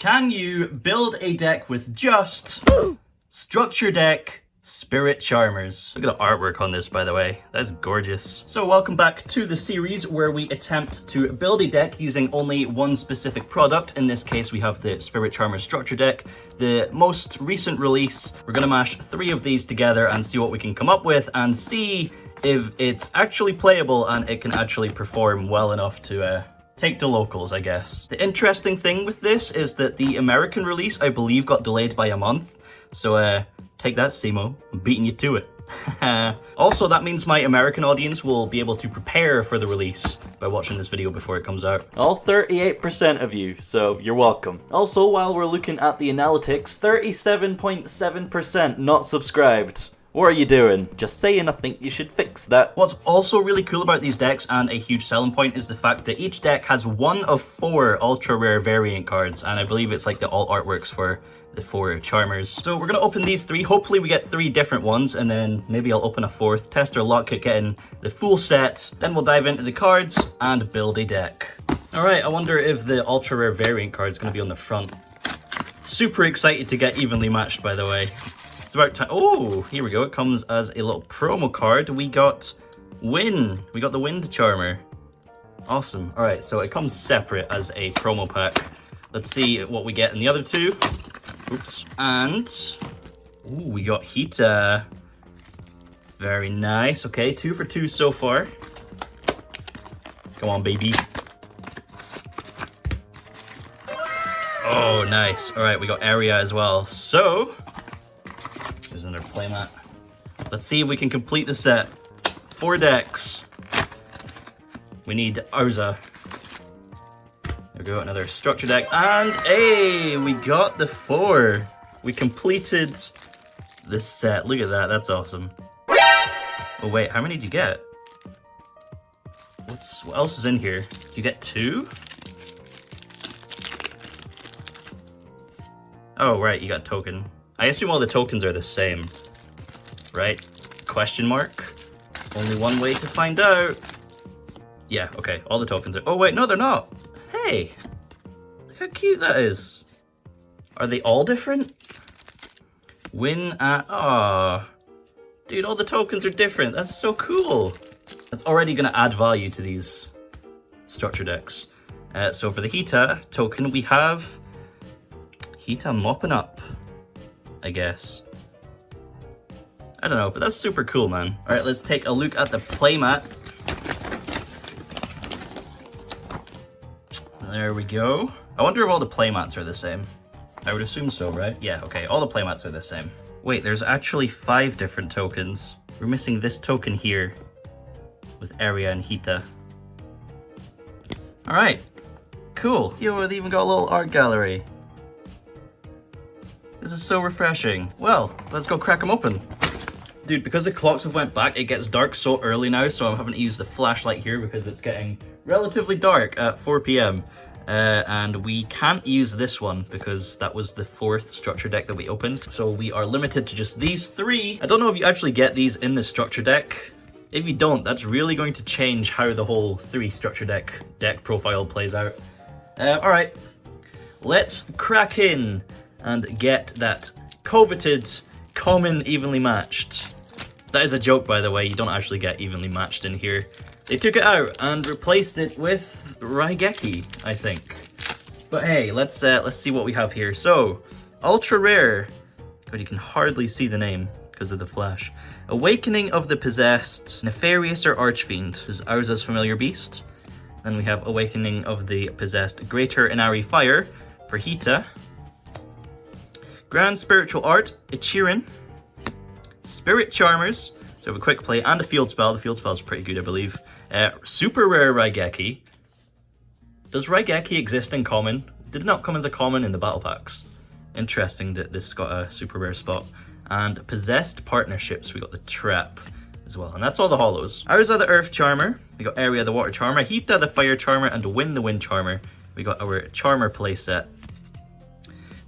Can you build a deck with just structure deck Spirit Charmers? Look at the artwork on this, by the way. That's gorgeous. So welcome back to the series where we attempt to build a deck using only one specific product. In this case, we have the Spirit Charmers structure deck, the most recent release. We're gonna mash 3 of these together and see what we can come up with and see if it's actually playable and it can actually perform well enough to take to locals, I guess. The interesting thing with this is that the American release, I believe, got delayed by a month. So take that, Simo. I'm beating you to it. Also, that means my American audience will be able to prepare for the release by watching this video before it comes out. All 38% of you, so you're welcome. Also, while we're looking at the analytics, 37.7% not subscribed. What are you doing? Just saying, I think you should fix that. What's also really cool about these decks, and a huge selling point, is the fact that each deck has 1 of 4 ultra rare variant cards, and I believe it's like the alt artworks for the 4 Charmers. So we're gonna open these 3. Hopefully we get 3 different ones, and then maybe I'll open a 4th, test our luck at getting the full set. Then we'll dive into the cards and build a deck. All right, I wonder if the ultra rare variant card is gonna be on the front. Super excited to get evenly matched, by the way. It's about time. Oh, here we go. It comes as a little promo card. We got Wynn. We got the Wind Charmer. Awesome. All right, so it comes separate as a promo pack. Let's see what we get in the other 2. Oops. And ooh, we got Hiita. Very nice. Okay, 2 for 2 so far. Come on, baby. Oh, nice. All right, we got Eria as well. So there's another playmat. Let's see if we can complete the set. 4 decks. We need Aussa. There we go, another structure deck. And hey, we got the 4. We completed the set. Look at that, that's awesome. Oh wait, how many did you get? What else is in here? Did you get 2? Oh right, you got a token. I assume all the tokens are the same, right? Question mark. Only one way to find out. Yeah, okay, all the tokens are... Oh wait, no they're not. Hey, look how cute that is. Are they all different? Win at... Aw. Dude, all the tokens are different. That's so cool. That's already gonna add value to these structure decks. So for the Hiita token, we have Hiita mopping up, I guess. I don't know, but that's super cool, man. All right, let's take a look at the playmat. There we go. I wonder if all the playmats are the same. I would assume so, right? Yeah, okay, all the playmats are the same. Wait, there's actually 5 different tokens. We're missing this token here with Eria and Hiita. All right, cool. Yo, they even got a little art gallery. This is so refreshing. Well, let's go crack them open. Dude, because the clocks have went back, it gets dark so early now, so I'm having to use the flashlight here because it's getting relatively dark at 4 p.m. And we can't use this one because that was the 4th structure deck that we opened. So we are limited to just these 3. I don't know if you actually get these in the structure deck. If you don't, that's really going to change how the whole 3 structure deck profile plays out. All right, let's crack in and get that coveted common evenly matched. That is a joke, by the way. You don't actually get evenly matched in here. They took it out and replaced it with Raigeki, I think. But hey, let's see what we have here. So, ultra rare. God, you can hardly see the name because of the flash. Awakening of the Possessed, Nefariouser Archfiend. This is Aussa's familiar beast. Then we have Awakening of the Possessed, Greater Inari Fire for Hiita. Grand Spiritual Art, Ichirin. Spirit Charmers, so we have a quick play and a field spell. The field spell is pretty good, I believe. Super rare Raigeki. Does Raigeki exist in common? Did it not come as a common in the battle packs? Interesting that this got a super rare spot. And Possessed Partnerships, we got the Trap as well. And that's all the hollows. Aussa the Earth Charmer, we got Eria the Water Charmer, Hiita the Fire Charmer, and Wynn the Wind Charmer. We got our Charmer playset.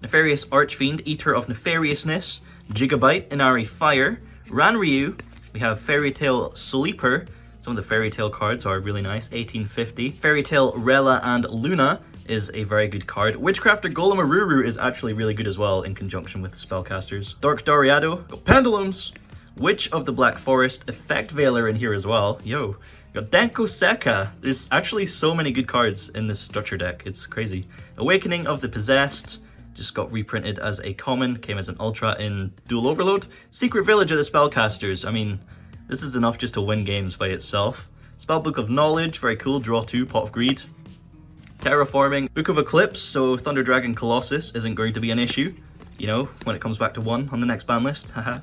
Nefarious Archfiend, Eater of Nefariousness, Jigabyte, Inari Fire, Ranryu, we have Fairy Tale Sleeper, some of the Fairy Tale cards are really nice, 1850, Fairy Tale Rella and Luna, is a very good card. Witchcrafter Golem Aruru is actually really good as well in conjunction with Spellcasters. Dark Doriado, got Pendulums, Witch of the Black Forest, Effect Veiler in here as well. Yo, got Denko Seka. There's actually so many good cards in this structure deck, it's crazy. Awakening of the Possessed, just got reprinted as a common, came as an ultra in Dual Overload. Secret Village of the Spellcasters, I mean, this is enough just to win games by itself. Spellbook of Knowledge, very cool, draw 2, Pot of Greed. Terraforming, Book of Eclipse, so Thunder Dragon Colossus isn't going to be an issue, you know, when it comes back to 1 on the next ban list, haha.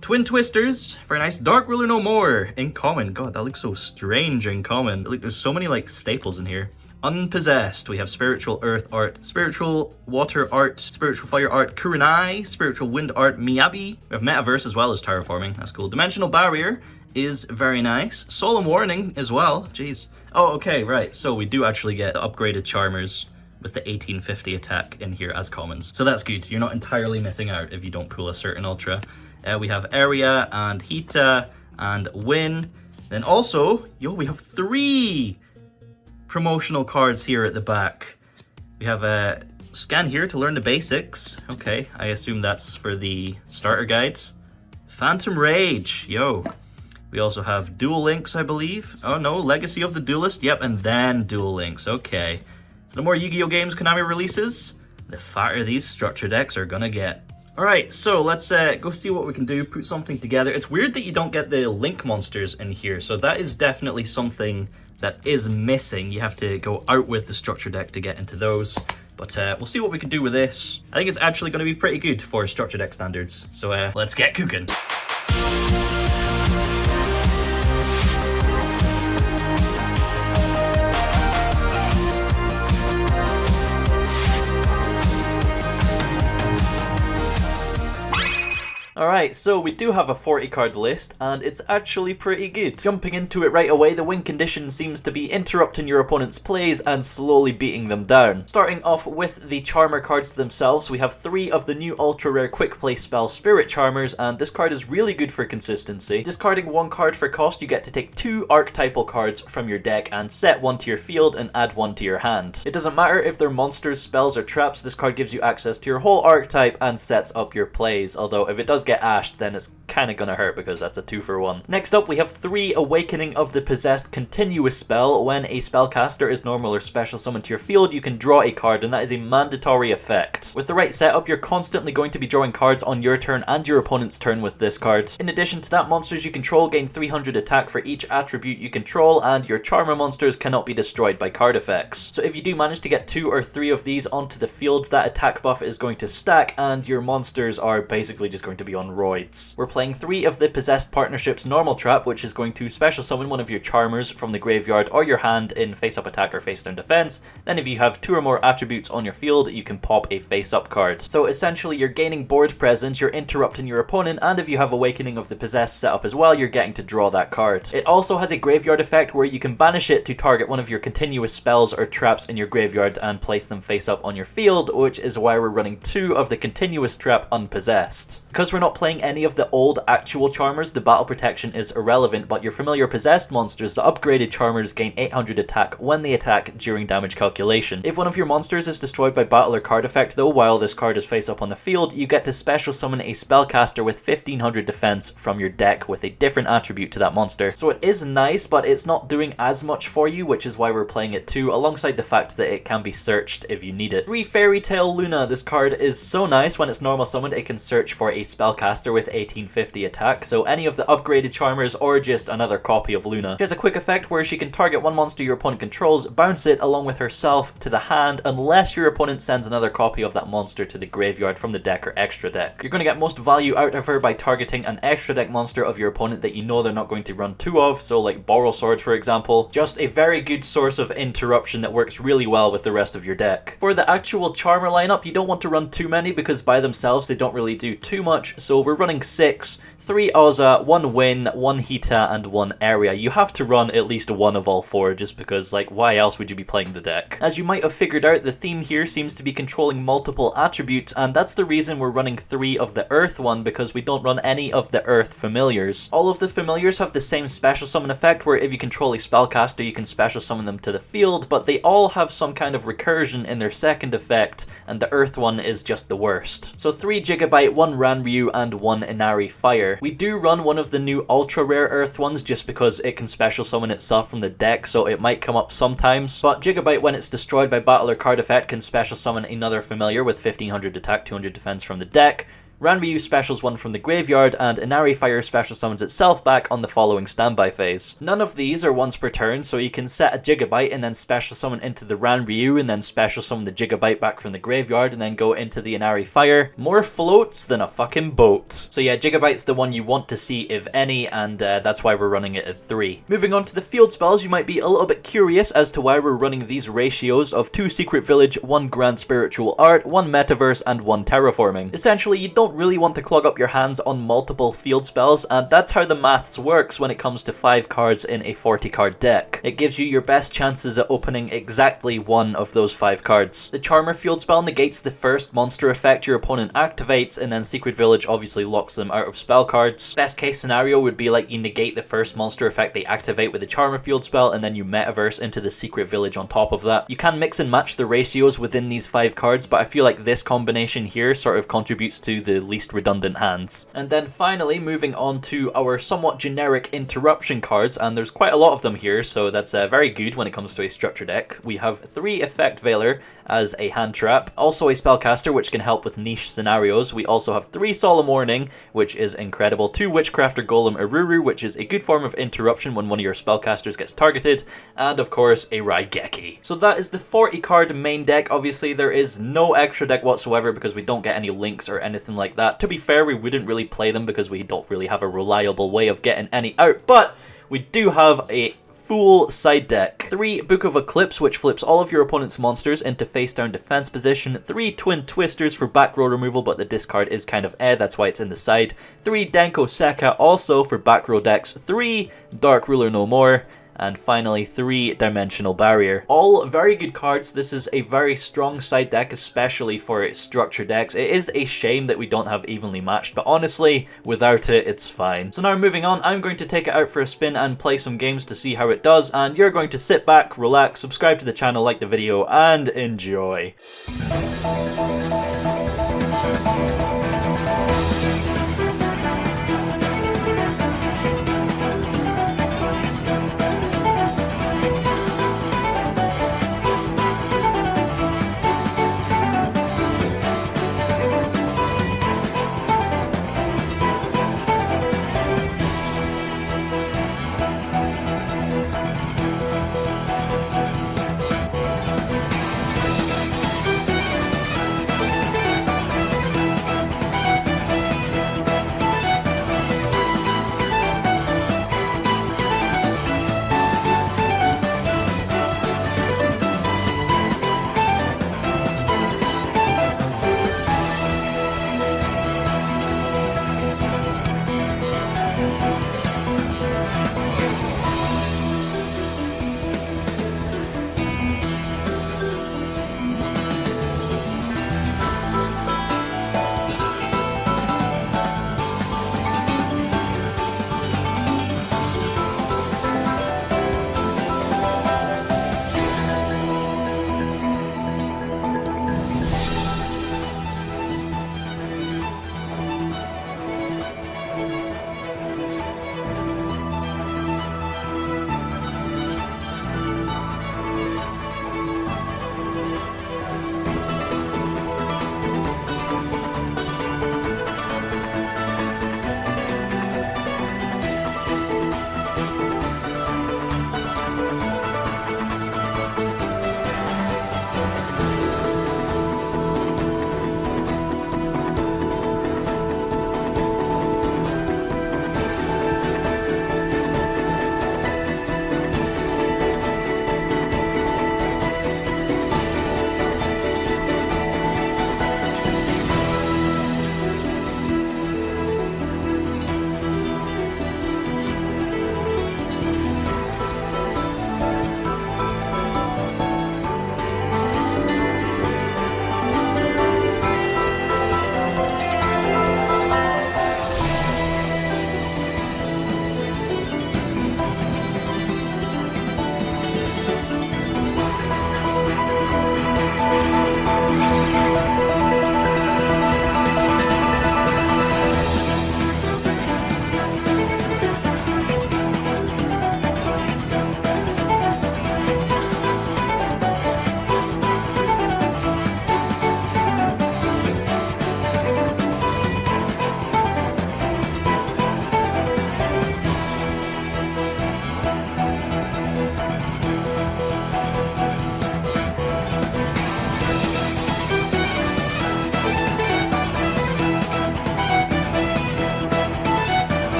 Twin Twisters, very nice. Dark Ruler No More, in common. God, that looks so strange in common. Like, there's so many, like, staples in here. Unpossessed, we have Spiritual Earth Art, Spiritual Water Art, Spiritual Fire Art, Kurenai, Spiritual Wind Art, Miyabi. We have Metaverse as well as Terraforming, that's cool. Dimensional Barrier is very nice. Solemn Warning as well, jeez. Oh, okay, right, so we do actually get the upgraded Charmers with the 1850 attack in here as commons. So that's good, you're not entirely missing out if you don't pull a certain ultra. We have Eria and Hiita and Wynn. Then also, yo, we have 3 promotional cards here at the back. We have a scan here to learn the basics. Okay, I assume that's for the starter guide. Phantom Rage, yo. We also have Duel Links, I believe. Oh no, Legacy of the Duelist, yep, and then Duel Links, okay. So the more Yu-Gi-Oh games Konami releases, the fatter these structure decks are gonna get. Alright, so let's go see what we can do, put something together. It's weird that you don't get the Link monsters in here, so that is definitely something that is missing. You have to go out with the structure deck to get into those. But we'll see what we can do with this. I think it's actually going to be pretty good for structure deck standards. So let's get cooking. Alright, so we do have a 40 card list, and it's actually pretty good. Jumping into it right away, the win condition seems to be interrupting your opponent's plays and slowly beating them down. Starting off with the Charmer cards themselves, we have 3 of the new ultra rare quick play spell Spirit Charmers, and this card is really good for consistency. Discarding 1 card for cost, you get to take 2 archetypal cards from your deck and set 1 to your field and add 1 to your hand. It doesn't matter if they're monsters, spells, or traps, this card gives you access to your whole archetype and sets up your plays, although if it does get ashed, then it's kind of gonna hurt because that's a 2-for-1. Next up, we have 3 Awakening of the Possessed continuous spell. When a spellcaster is normal or special summoned to your field, you can draw a card, and that is a mandatory effect. With the right setup, you're constantly going to be drawing cards on your turn and your opponent's turn with this card. In addition to that, monsters you control gain 300 attack for each attribute you control, and your Charmer monsters cannot be destroyed by card effects. So if you do manage to get 2 or 3 of these onto the field, that attack buff is going to stack, and your monsters are basically just going to be on roids. We're playing 3 of the Possessed Partnership's normal trap, which is going to special summon one of your Charmers from the graveyard or your hand in face-up attack or face-down defense. Then if you have 2 or more attributes on your field, you can pop a face-up card. So essentially you're gaining board presence, you're interrupting your opponent, and if you have Awakening of the Possessed set up as well, you're getting to draw that card. It also has a graveyard effect where you can banish it to target one of your continuous spells or traps in your graveyard and place them face-up on your field, which is why we're running 2 of the continuous trap Unpossessed. Because we're not playing any of the old actual Charmers, the battle protection is irrelevant, but your familiar Possessed monsters, the upgraded Charmers, gain 800 attack when they attack during damage calculation. If one of your monsters is destroyed by battle or card effect though, while this card is face up on the field, you get to special summon a Spellcaster with 1500 defense from your deck with a different attribute to that monster. So it is nice, but it's not doing as much for you, which is why we're playing it too, alongside the fact that it can be searched if you need it. 3 Fairy Tale Luna. This card is so nice. When it's normal summoned, it can search for a Spellcaster with 1850 attack, so any of the upgraded Charmers or just another copy of Luna. She has a quick effect where she can target one monster your opponent controls, bounce it along with herself to the hand unless your opponent sends another copy of that monster to the graveyard from the deck or extra deck. You're going to get most value out of her by targeting an extra deck monster of your opponent that you know they're not going to run 2 of, so like Boral Sword for example. Just a very good source of interruption that works really well with the rest of your deck. For the actual Charmer lineup, you don't want to run too many because by themselves they don't really do too much, So we're running 6, 3 Aussa, 1 Wynn, 1 Hiita, and 1 Eria. You have to run at least one of all 4 just because, like, why else would you be playing the deck? As you might have figured out, the theme here seems to be controlling multiple attributes, and that's the reason we're running 3 of the Earth one, because we don't run any of the Earth familiars. All of the familiars have the same special summon effect, where if you control a spellcaster, you can special summon them to the field, but they all have some kind of recursion in their second effect, and the Earth one is just the worst. So 3 Jigabyte, 1 Ranryu, and 1 Inari Fire. We do run one of the new ultra rare Earth ones just because it can special summon itself from the deck, so it might come up sometimes. But Jigabyte, when it's destroyed by battle or card effect, can special summon another familiar with 1500 attack, 200 defense from the deck. Ranryu specials one from the graveyard, and Inari Fire special summons itself back on the following standby phase. None of these are once per turn, so you can set a Jigabyte and then special summon into the Ranryu, and then special summon the Jigabyte back from the graveyard, and then go into the Inari Fire. More floats than a fucking boat. So yeah, Jigabyte's the one you want to see, if any, and that's why we're running it at 3. Moving on to the field spells, you might be a little bit curious as to why we're running these ratios of 2 Secret Village, 1 Grand Spiritual Art, 1 Metaverse, and 1 Terraforming. Essentially, you don't really want to clog up your hands on multiple field spells, and that's how the maths works when it comes to 5 cards in a 40 card deck. It gives you your best chances at opening exactly one of those 5 cards. The Charmer field spell negates the first monster effect your opponent activates, and then Secret Village obviously locks them out of spell cards. Best case scenario would be like you negate the first monster effect they activate with the Charmer field spell, and then you Metaverse into the Secret Village on top of that. You can mix and match the ratios within these 5 cards, but I feel like this combination here sort of contributes to the least redundant hands. And then finally, moving on to our somewhat generic interruption cards, and there's quite a lot of them here, so that's very good when it comes to a structure deck. We have 3 Effect Veiler as a hand trap, also a Spellcaster which can help with niche scenarios. We also have 3 Solemn Warning, which is incredible, 2 Witchcrafter Golem Aruru, which is a good form of interruption when one of your Spellcasters gets targeted, and of course a Raigeki. So that is the 40 card main deck. Obviously there is no extra deck whatsoever because we don't get any links or anything like that. To be fair, we wouldn't really play them because we don't really have a reliable way of getting any out, but we do have a full side deck. 3 Book of Eclipse, which flips all of your opponent's monsters into face down defense position. 3 Twin Twisters for back row removal, but the discard is kind of that's why it's in the side. 3 Denko Seka also for back row decks. 3 Dark Ruler No More. And finally 3 Dimensional Barrier. All very good cards. This is a very strong side deck, especially for structure decks. It is a shame that we don't have evenly matched, but honestly, without it, it's fine. So now moving on, I'm going to take it out for a spin and play some games to see how it does, and you're going to sit back, relax, subscribe to the channel, like the video, and enjoy.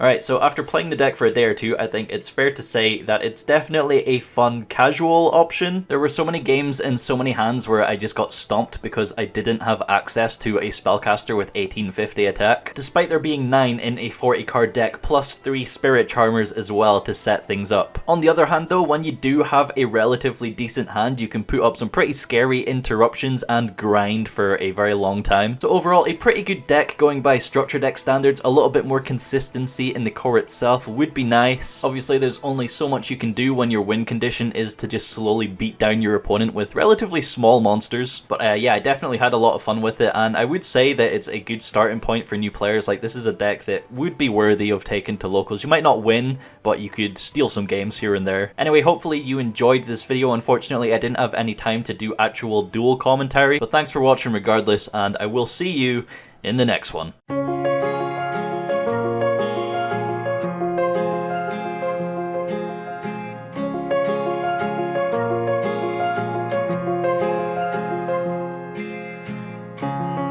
Alright, so after playing the deck for a day or two, I think it's fair to say that it's definitely a fun casual option. There were so many games and so many hands where I just got stomped because I didn't have access to a Spellcaster with 1850 attack, despite there being 9 in a 40 card deck plus 3 Spirit Charmers as well to set things up. On the other hand though, when you do have a relatively decent hand, you can put up some pretty scary interruptions and grind for a very long time. So overall, a pretty good deck going by structure deck standards. A little bit more consistency in the core itself would be nice. Obviously there's only so much you can do when your win condition is to just slowly beat down your opponent with relatively small monsters. But yeah, I definitely had a lot of fun with it, and I would say that it's a good starting point for new players. Like, this is a deck that would be worthy of taking to locals. You might not win, but you could steal some games here and there. Anyway, hopefully you enjoyed this video. Unfortunately, I didn't have any time to do actual duel commentary, but thanks for watching regardless, and I will see you in the next one.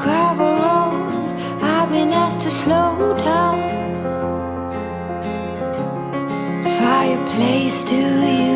Gravel road, I've been asked to slow down. Fireplace, do you